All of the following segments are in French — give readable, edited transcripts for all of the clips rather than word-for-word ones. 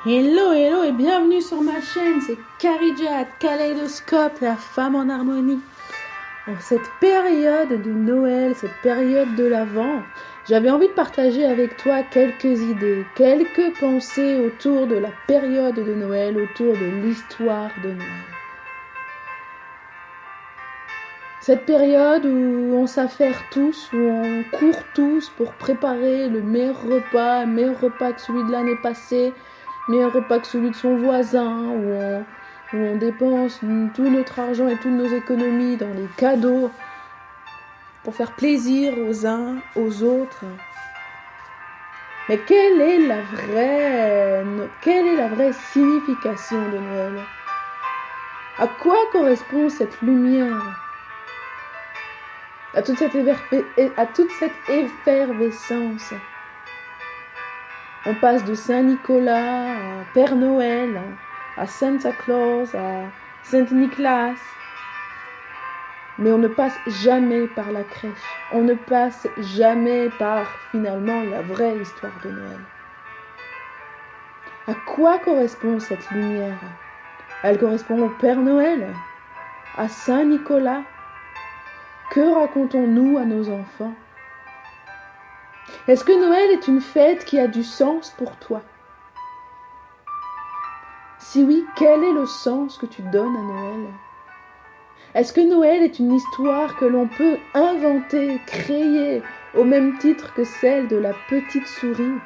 Hello, hello et bienvenue sur ma chaîne, c'est Karidja, Kaleidoscope, la femme en harmonie. En cette période de Noël, cette période de l'Avent, j'avais envie de partager avec toi quelques idées, quelques pensées autour de la période de Noël, autour de l'histoire de Noël. Cette période où on s'affaire tous, où on court tous pour préparer le meilleur repas que celui de l'année passée, meilleur repas que celui de son voisin, où on dépense tout notre argent et toutes nos économies dans les cadeaux pour faire plaisir aux uns, aux autres. Mais quelle est la vraie signification de Noël? À quoi correspond cette lumière? À toute cette effervescence. On passe de Saint-Nicolas à Père Noël, à Santa Claus, à Saint-Nicolas. Mais on ne passe jamais par la crèche. On ne passe jamais par, finalement, la vraie histoire de Noël. À quoi correspond cette lumière? Elle correspond au Père Noël, à Saint-Nicolas. Que racontons-nous à nos enfants? Est-ce que Noël est une fête qui a du sens pour toi? Si oui, quel est le sens que tu donnes à Noël? Est-ce que Noël est une histoire que l'on peut inventer, créer, au même titre que celle de la petite souris?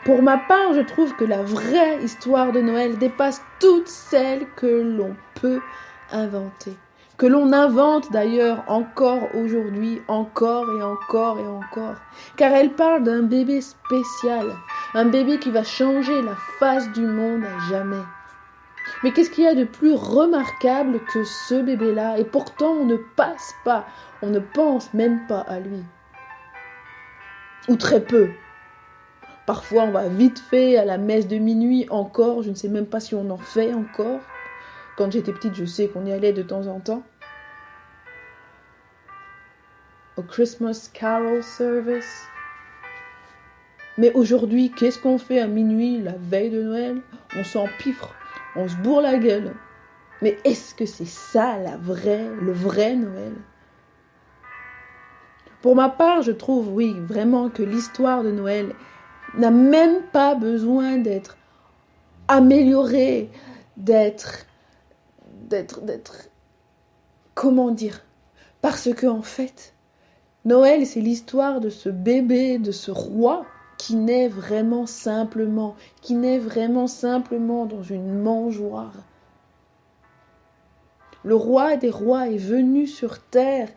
Pour ma part, je trouve que la vraie histoire de Noël dépasse toutes celles que l'on peut inventer. Que l'on invente d'ailleurs encore aujourd'hui, encore et encore et encore. Car elle parle d'un bébé spécial, un bébé qui va changer la face du monde à jamais. Mais qu'est-ce qu'il y a de plus remarquable que ce bébé-là? Et pourtant on ne passe pas, on ne pense même pas à lui. Ou très peu. Parfois on va vite fait à la messe de minuit encore, je ne sais même pas si on en fait encore. Quand j'étais petite, je sais qu'on y allait de temps en temps. Au Christmas Carol Service. Mais aujourd'hui, qu'est-ce qu'on fait à minuit, la veille de Noël? On s'empiffre, on se bourre la gueule. Mais est-ce que c'est ça le vrai Noël? Pour ma part, je trouve, oui, vraiment que l'histoire de Noël n'a même pas besoin d'être améliorée, comment dire? Parce que en fait, Noël, c'est l'histoire de ce bébé, de ce roi qui naît vraiment simplement dans une mangeoire. Le roi des rois est venu sur terre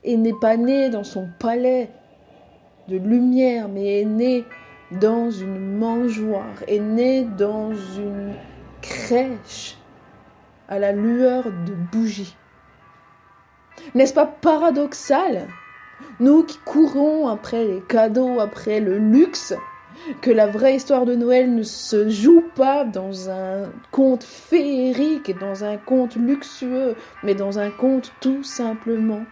et n'est pas né dans son palais de lumière, mais est né dans une mangeoire, est né dans une crèche à la lueur de bougies. N'est-ce pas paradoxal, nous qui courons après les cadeaux, après le luxe, que la vraie histoire de Noël ne se joue pas dans un conte féerique et dans un conte luxueux, mais dans un conte tout simplement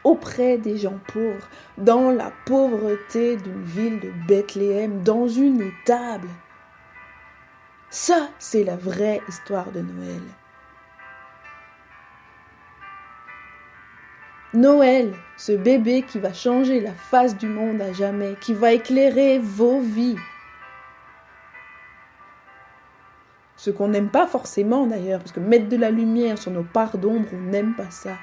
auprès des gens pauvres, dans la pauvreté d'une ville de Bethléem, dans une étable. Ça, c'est la vraie histoire de Noël. Noël, ce bébé qui va changer la face du monde à jamais, qui va éclairer vos vies. Ce qu'on n'aime pas forcément d'ailleurs, parce que mettre de la lumière sur nos parts d'ombre, on n'aime pas ça.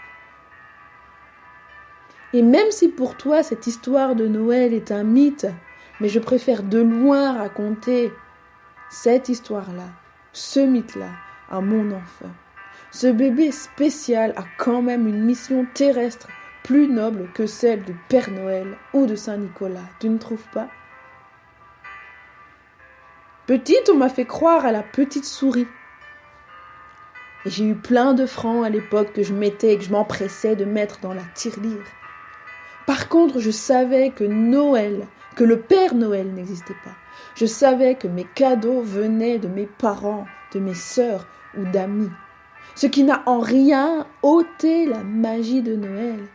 Et même si pour toi cette histoire de Noël est un mythe, mais je préfère de loin raconter cette histoire-là, ce mythe-là, à mon enfant. Ce bébé spécial a quand même une mission terrestre plus noble que celle du Père Noël ou de Saint-Nicolas, tu ne trouves pas? Petite, on m'a fait croire à la petite souris. Et j'ai eu plein de francs à l'époque que je mettais et que je m'empressais de mettre dans la tirelire. Par contre, je savais que Noël, que le Père Noël n'existait pas. Je savais que mes cadeaux venaient de mes parents, de mes sœurs ou d'amis. Ce qui n'a en rien ôté la magie de Noël.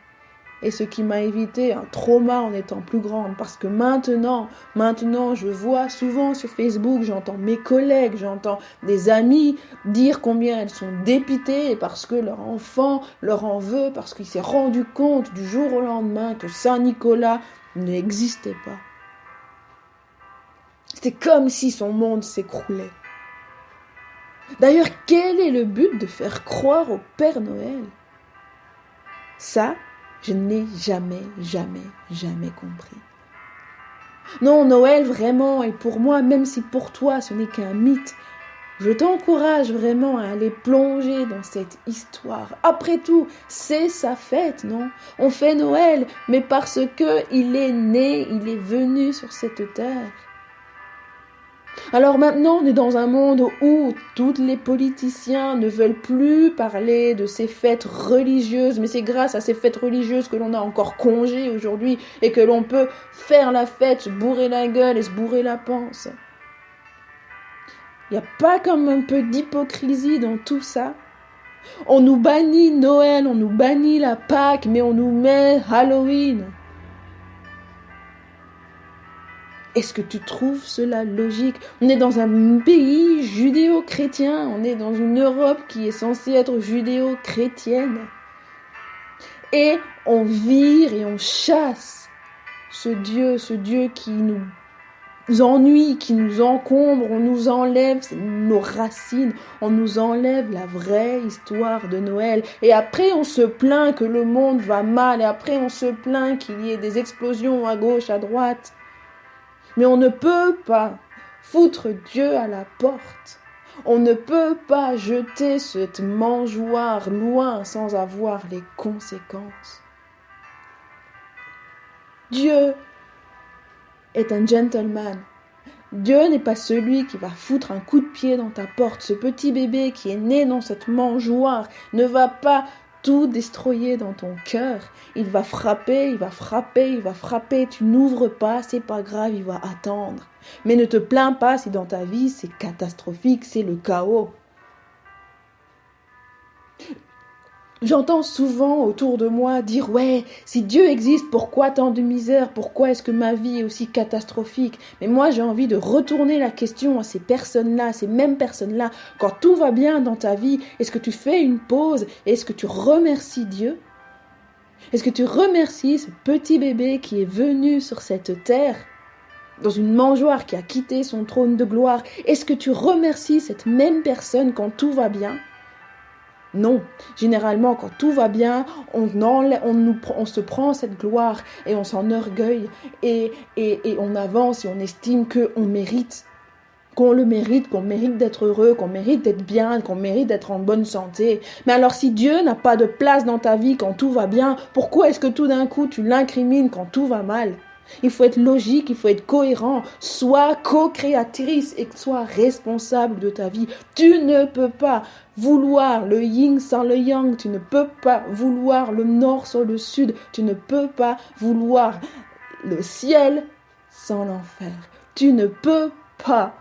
et ce qui m'a évité un trauma en étant plus grande. Parce que maintenant, je vois souvent sur Facebook, j'entends mes collègues, j'entends des amis dire combien elles sont dépitées parce que leur enfant leur en veut, parce qu'il s'est rendu compte du jour au lendemain que Saint-Nicolas n'existait pas. C'était comme si son monde s'écroulait. D'ailleurs, quel est le but de faire croire au Père Noël ? Ça, je n'ai jamais compris. Non, Noël, vraiment, et pour moi, même si pour toi ce n'est qu'un mythe, je t'encourage vraiment à aller plonger dans cette histoire. Après tout, c'est sa fête, non ? On fait Noël, mais parce que il est né, il est venu sur cette terre. Alors maintenant, on est dans un monde où tous les politiciens ne veulent plus parler de ces fêtes religieuses, mais c'est grâce à ces fêtes religieuses que l'on a encore congé aujourd'hui et que l'on peut faire la fête, se bourrer la gueule et se bourrer la panse. Il n'y a pas comme un peu d'hypocrisie dans tout ça ? On nous bannit Noël, on nous bannit la Pâques, mais on nous met Halloween. Est-ce que tu trouves cela logique ? On est dans un pays judéo-chrétien, on est dans une Europe qui est censée être judéo-chrétienne. Et on vire et on chasse ce Dieu qui nous ennuie, qui nous encombre, on nous enlève nos racines, on nous enlève la vraie histoire de Noël. Et après, on se plaint que le monde va mal, et après, on se plaint qu'il y ait des explosions à gauche, à droite. Mais on ne peut pas foutre Dieu à la porte. On ne peut pas jeter cette mangeoire loin sans avoir les conséquences. Dieu est un gentleman. Dieu n'est pas celui qui va foutre un coup de pied dans ta porte. Ce petit bébé qui est né dans cette mangeoire ne va pas tout destroyer dans ton cœur. Il va frapper, il va frapper, il va frapper. Tu n'ouvres pas, c'est pas grave, il va attendre. Mais ne te plains pas si dans ta vie c'est catastrophique, c'est le chaos. J'entends souvent autour de moi dire « Ouais, si Dieu existe, pourquoi tant de misère ? Pourquoi est-ce que ma vie est aussi catastrophique ?» Mais moi, j'ai envie de retourner la question à ces personnes-là, ces mêmes personnes-là. Quand tout va bien dans ta vie, est-ce que tu fais une pause et est-ce que tu remercies Dieu ? Est-ce que tu remercies ce petit bébé qui est venu sur cette terre, dans une mangeoire, qui a quitté son trône de gloire ? Est-ce que tu remercies cette même personne quand tout va bien ? Non, généralement quand tout va bien, on se prend cette gloire et on s'enorgueille et on avance et on estime qu'on mérite, qu'on mérite d'être heureux, qu'on mérite d'être bien, qu'on mérite d'être en bonne santé. Mais alors si Dieu n'a pas de place dans ta vie quand tout va bien, pourquoi est-ce que tout d'un coup tu l'incrimines quand tout va mal ? Il faut être logique, il faut être cohérent, sois co-créatrice et sois responsable de ta vie. Tu ne peux pas vouloir le yin sans le yang, tu ne peux pas vouloir le nord sans le sud, tu ne peux pas vouloir le ciel sans l'enfer. Tu ne peux pas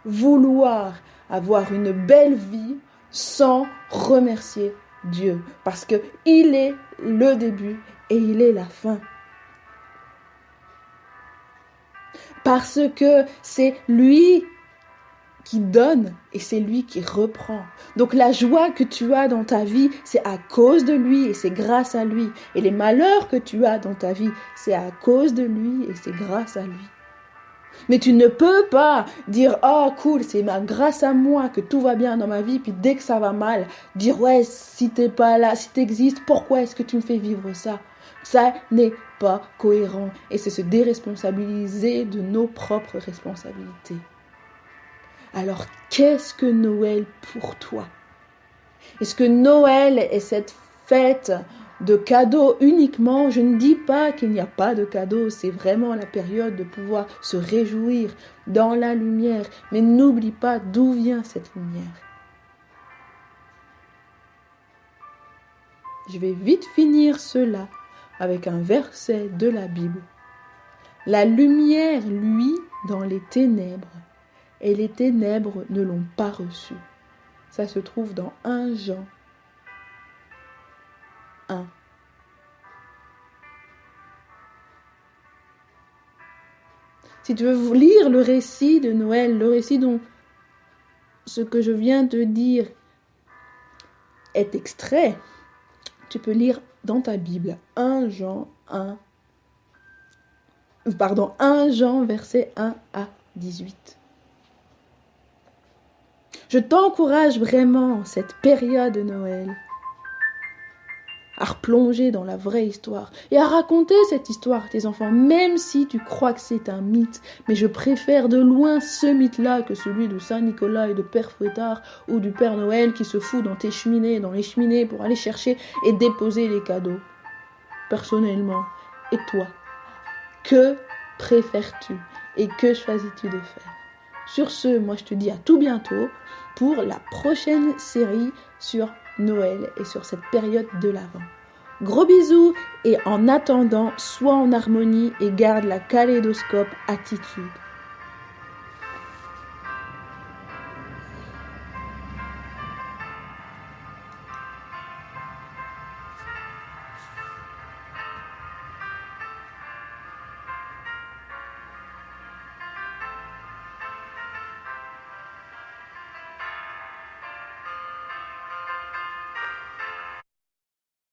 vouloir avoir une belle vie sans remercier Dieu, parce que il est le début et il est la fin. Parce que c'est lui qui donne et c'est lui qui reprend. Donc la joie que tu as dans ta vie, c'est à cause de lui et c'est grâce à lui. Et les malheurs que tu as dans ta vie, c'est à cause de lui et c'est grâce à lui. Mais tu ne peux pas dire « Oh cool, c'est grâce à moi que tout va bien dans ma vie » puis dès que ça va mal, dire « Ouais, si t'es pas là, si t'existes, pourquoi est-ce que tu me fais vivre ça ?» Ça n'est pas cohérent et c'est se déresponsabiliser de nos propres responsabilités. Alors, qu'est-ce que Noël pour toi ? Est-ce que Noël est cette fête de cadeaux uniquement ? Je ne dis pas qu'il n'y a pas de cadeaux, c'est vraiment la période de pouvoir se réjouir dans la lumière. Mais n'oublie pas d'où vient cette lumière. Je vais vite finir cela avec un verset de la Bible. La lumière, lui, dans les ténèbres, et les ténèbres ne l'ont pas reçu. Ça se trouve dans 1 Jean 1. Si tu veux lire le récit de Noël, le récit dont ce que je viens de dire est extrait, tu peux lire dans ta Bible 1 Jean versets 1 à 18. Je t'encourage vraiment, cette période de Noël, à replonger dans la vraie histoire et à raconter cette histoire à tes enfants, même si tu crois que c'est un mythe. Mais je préfère de loin ce mythe-là que celui de Saint-Nicolas et de Père Fouettard ou du Père Noël qui se fout dans les cheminées pour aller chercher et déposer les cadeaux. Personnellement, et toi, que préfères-tu et que choisis-tu de faire? Sur ce, moi je te dis à tout bientôt pour la prochaine série sur Noël et sur cette période de l'Avent. Gros bisous et en attendant, sois en harmonie et garde la kaléidoscope attitude.